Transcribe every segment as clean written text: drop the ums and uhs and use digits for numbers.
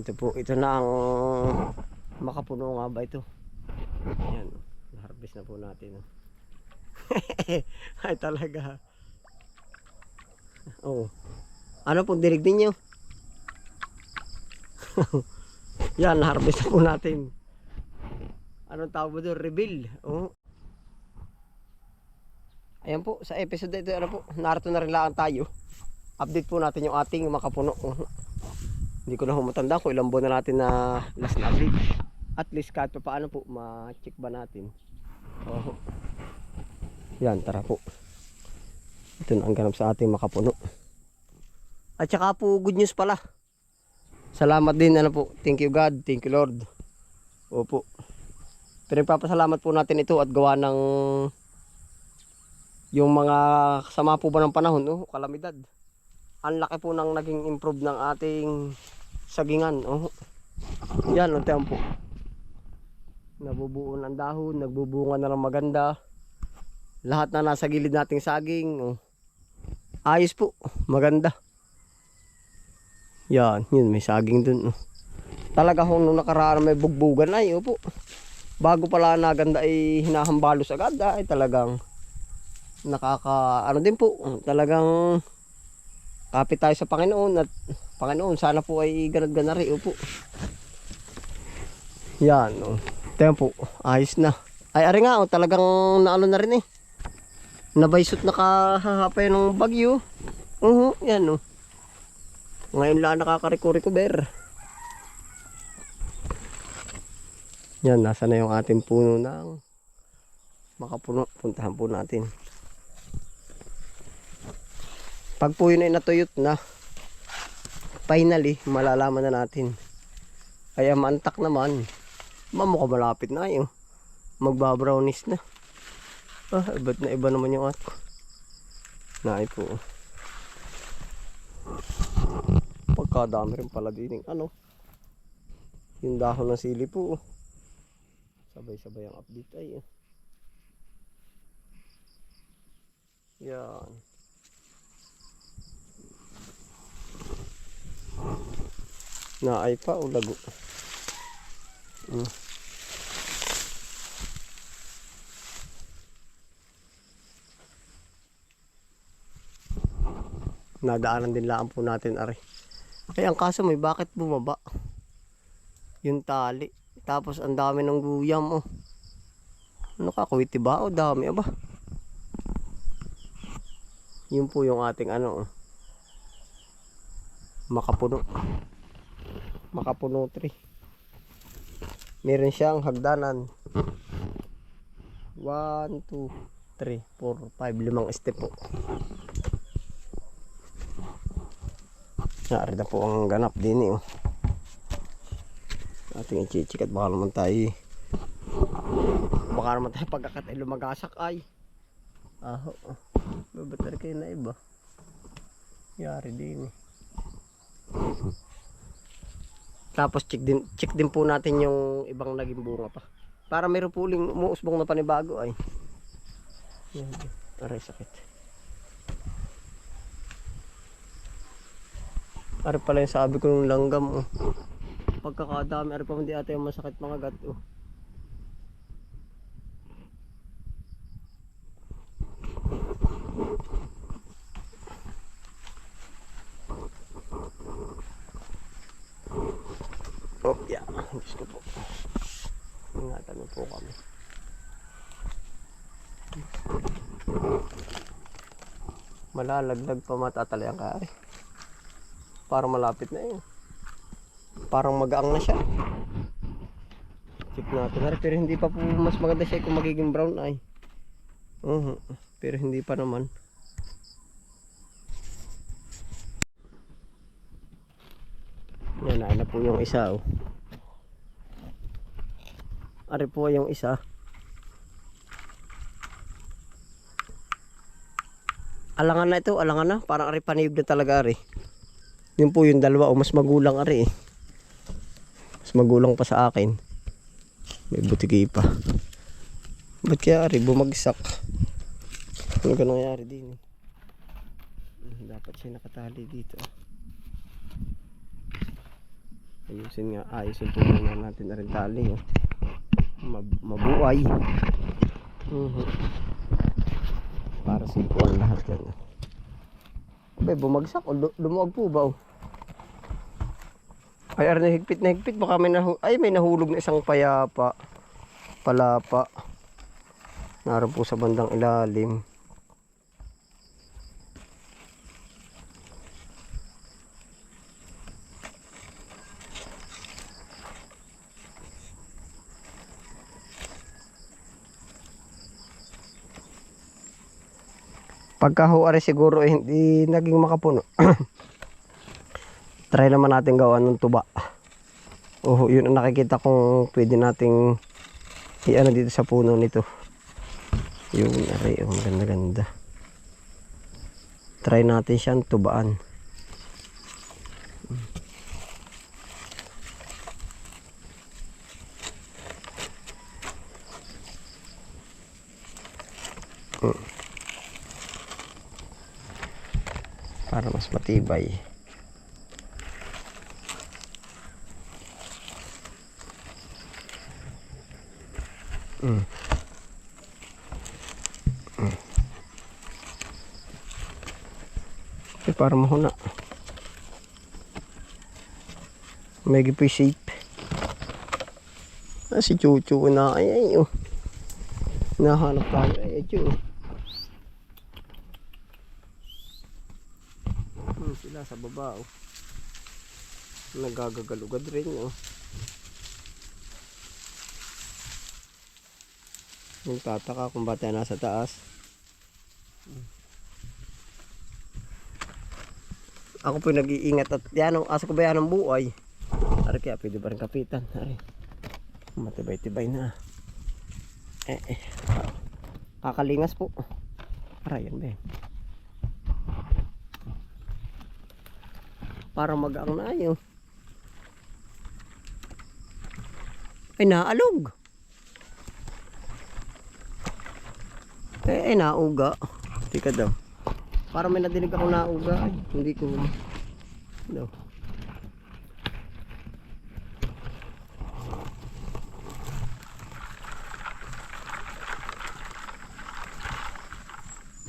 Ito po, ito na ang makapuno nga ba ito. Ayan, na-harvest na po natin. Ay talaga. Oh. Ano pong dinig ninyo? Yan, na-harvest na po natin. Anong tawag mo doon? Reveal. Oh. Ayan po, sa episode ito, ano po, narito na rin lang tayo. Update po natin yung ating makapuno. Hindi ko na humatanda kung ilang buwan na natin na last na update. At least kahit pa paano po, ma-check ba natin. Oh. Yan, tara po. Ito na ang ganap sa ating makapuno. At saka po, good news pala. Salamat din, ano po. Thank you God, thank you Lord. Opo. Pinagpapasalamat po natin ito at gawa ng yung mga kasama po ba ng panahon, oh, kalamidad. Ang laki po ng naging improve ng ating sagingan. Oh. Yan, untiyan po. Nabubuo ng dahon, nagbubunga na ng maganda. Lahat na nasa gilid nating saging. Oh. Ayos po, maganda. Yan, yun, may saging dun. Oh. Talaga kung nung nakaraan may bugbugan ay, opo. Bago pala naganda ay hinahambalos agad ay talagang ano din po, talagang kapit tayo sa Panginoon at Panginoon sana po ay ganad-gana rin po. Yan, oh. Tingnan po, ayos na. Ay ari nga, oh, talagang naano na rin eh. Nabaysot na kahahapay ng bagyo. Yan oh. Ngayon lang nakaka-recover. Yan, nasa na yung ating puno ng makapuno. Puntahan po natin. Pag po yun ay natuyot na, finally, malalaman na natin. Kaya mantak naman, mamukha malapit na yun. Magbabrownies na. Iba't na iba naman yung ato. Naay po. Pagkadami rin pala din ano. Yung dahon ng sili po. Sabay-sabay ang update ay. Yan. Naay pa o lago. Nadaanan din lang po natin ari. Kaya ang kaso may bakit bumaba yung tali. Tapos ang dami ng guyam oh. Ano ka, kuwiti ba o dami aba? Yun po yung ating ano oh. Makapuno tree. Meron siyang hagdanan 1, 2, 3, 4, 5, 5 step po. Nari na po ang ganap din eh oh. Ating i-check at baka naman tayo pagkakat ay lumagasak ay babatar kayo na iba yari din eh. Tapos check din po natin yung ibang naging bunga pa para mayroon puling umuusbong na panibago ay yan, aray sakit. Ari pala yung sabi ko ng langgam oh. Pagkakadami, ari pa hindi ata yung masakit mga gat oh. Oh, yeah. Diyos ko po. Ingatan mo po kami. Malalagdag pa matatalayan ka ari. Parang malapit na yun. Parang magaang na siya. Check natin na pero hindi pa po mas maganda siya kung magiging brown ay. Pero hindi pa naman. Yan na po yung isa oh. Ari po yung isa. Alangan na ito, alangan na. Parang ari paniyog na talaga ari. Yun po yung dalawa o mas magulang ari eh. Mas magulang pa sa akin. May butiki pa. Ba't kaya ari bumagsak? Ano ka nangyari din eh? Dapat siya nakatali dito. Ayusin po muna natin na rin tali. Oh. Mabuhay. Para sipuan lahat yan. Abay, bumagsak o lumuwag po ba? Oh. Ay, higpit na higpit. Baka may nahulog na isang palapa. Naroon po sa bandang ilalim. Pagka ho ari siguro hindi naging makapuno. Try naman natin gawa ng tuba. Yun ang nakikita kong pwede nating i-ano dito sa puno nito. Yung ari, maganda-ganda. Try natin siyang tubaan. Para mas matibay. Para mahuna. May gipoy shape. Si Chuchu na ay oh. Nahanap tayo ay Chuchu. Sila sa baba oh. Nagagagalugad rin oh. Yung tataka kung ba't yan nasa taas. Ako po nag-iingat at yan ang asa ko ba yan ang buhay. Ari kaya pwede ba rin kapitan. Ari. Matibay-tibay na. Kakalingas po. Aray yan ba yan. Para mag-ang na yun. Ay naalog. Nauga. Tika daw. Para may nadinig ako nauga. Ay, hindi ko. No.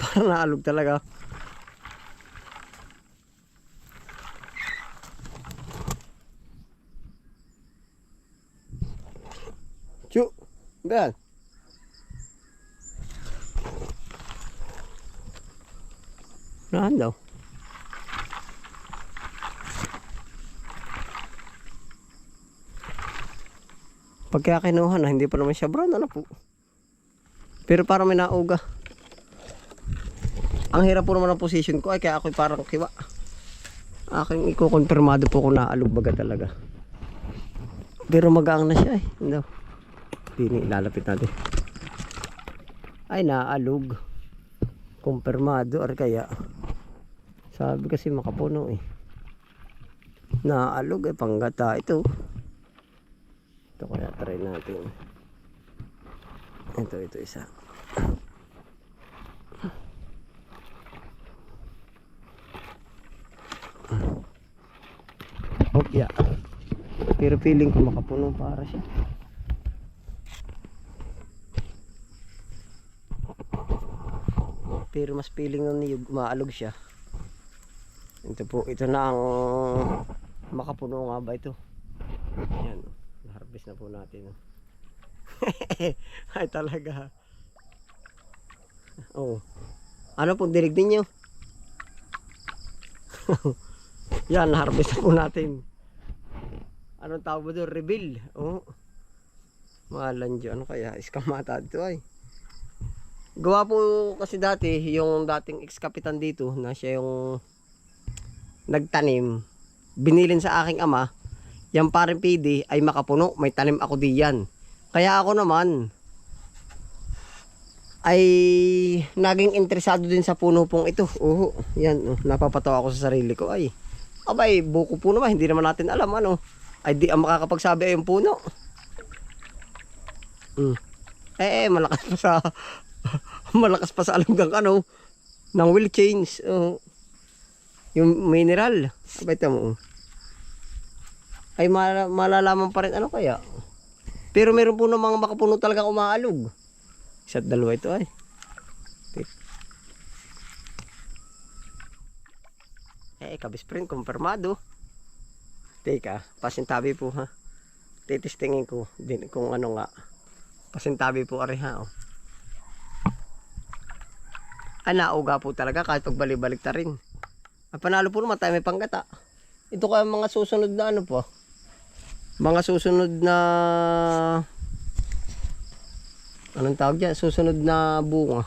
Para naalog talaga. Chu, ben. Naan daw. Pagka kinuha na, hindi pa naman siya brown, ano po. Pero parang may nauga. Ang hirap po naman ang position ko, ay kaya ako'y parang kiwa. Aking ikukonfirmado po kung naalog baga talaga. Pero magaang na siya eh. No. Hindi ilalapit natin. Ay naalog. Kumpirmado or kaya. Sabi kasi makapuno eh. Naalog eh panggata ito. Ito kaya try natin. Ito isa. Oh yeah. Pero feeling ko makapuno para siya. Pero mas feeling ng niyog maalog siya. Ito po, ito na ang makapuno nga ba ito. Ayan, na-harvest na po natin. Ay talaga. Oh. Ano pong dirig ninyo? Yan, na-harvest na po natin. Anong tawag mo doon? Reveal. Oh. Mahalan dyan. Ano kaya? Iskamata dito ay. Gawa po kasi dati, yung dating ex-kapitan dito na siya yung nagtanim, binilin sa aking ama, yung paring PD ay makapuno, may tanim ako diyan. Kaya ako naman ay naging interesado din sa puno pong ito. Yan, napapatawa ako sa sarili ko. Ay, abay, buko po naman, hindi naman natin alam ano. Ay di ang makakapagsabi ay yung puno. Malakas pa sa malakas pa sa alunggang ano ng wheel change. Yung mineral. Abay tamo. ay malalaman pa rin ano kaya. Pero meron po ng mga makapuno talaga umaalog. Isa't dalawa ito ay. Kabisprin, kumpirmado. Teka, pasintabi po ha. Titistingin ko din kung ano nga. Pasintabi po ari ha. Oh. Nauga po talaga kahit pagbalik-balik ta rin. Panalo po naman tayo may panggata. Ito kaya mga susunod na ano po. Mga susunod na anong tawag dyan? Susunod na bunga.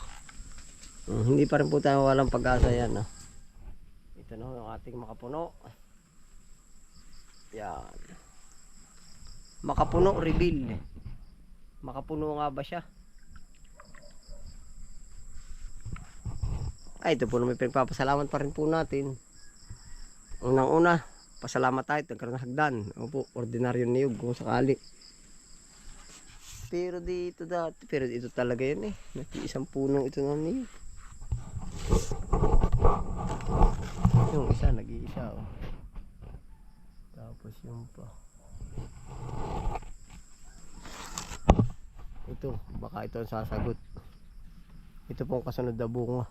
Hindi pa rin po tayo walang pag-asa yan. Ito na yung ating makapuno. Yan. Makapuno reveal. Makapuno nga ba siya? Ito po na may pinagpapasalamat pa rin po natin. Unang-una, pasalamat tayo. Nagkaroon ng hagdan. Opo, ordinaryo niyog kung sakali. Pero dito dati, pero dito talaga yun eh. Nag-iisang punong ito na niyog. Yung isa, nag-iisa oh. Tapos yung pa. Ito, baka ito ang sasagot. Ito pong kasunod na bunga.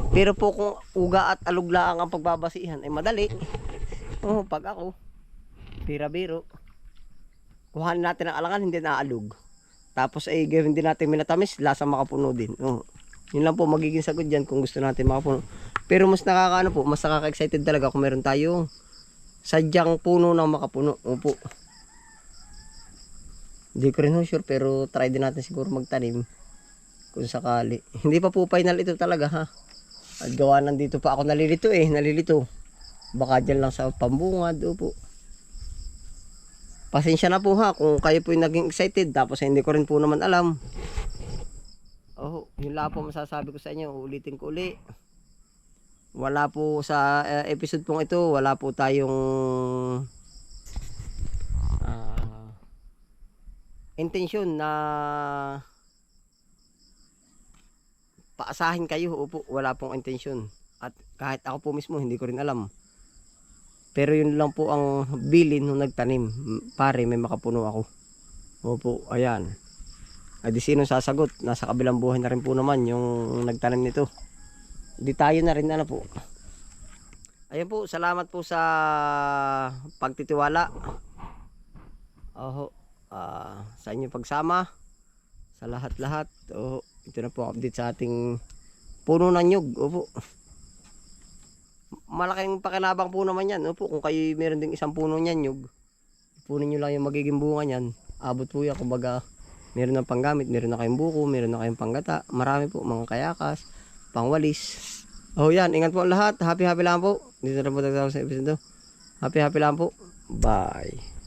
Pero po kung uga at aluglaang ang pagbabasihan ay madali. Pag ako bira-biro kuhanin natin ang alangan hindi naalug. Tapos ay gawin din natin minatamis lasa makapuno din. Yun lang po magiging sagot diyan kung gusto natin makapuno. Pero mas nakakaano po, mas nakaka-excited talaga kung meron tayong sadyang puno ng makapuno. Opo. Hindi ko rin sure pero try din natin siguro magtanim kung sakali. Hindi pa po final ito talaga ha. At gawa nandito pa ako nalilito. Baka dyan lang sa pambungad. Opo. Pasensya na po ha kung kayo po yung naging excited tapos hindi ko rin po naman alam. Yun lang po masasabi ko sa inyo. Ulitin ko uli. Wala po sa episode pong ito, wala po tayong intensyon na paasahin kayo. Opo, wala pong intensyon. At kahit ako po mismo, hindi ko rin alam. Pero yun lang po ang bilin nung nagtanim. Pare, may makapuno ako. Opo, ayan. Di sino sasagot? Nasa kabilang buhay na rin po naman yung nagtanim nito. Di tayo na rin ano po. Ayan po, salamat po sa pagtitiwala. Sa inyong pagsama. Sa lahat-lahat. Ito na po update sa ating puno ng nyug. Opo. Malaking pakinabang po naman yan. Opo, kung kayo meron ding isang puno niyan nyug, punin nyo lang yung magiging bunga niyan. Abot po yan. Kumbaga, meron ng panggamit, meron na kayong buko, meron na kayong panggata. Marami po, mga kayakas, pangwalis. Yan, ingat po ang lahat. Happy lang po. Dito na po tayo sa episode. Happy lang po. Bye.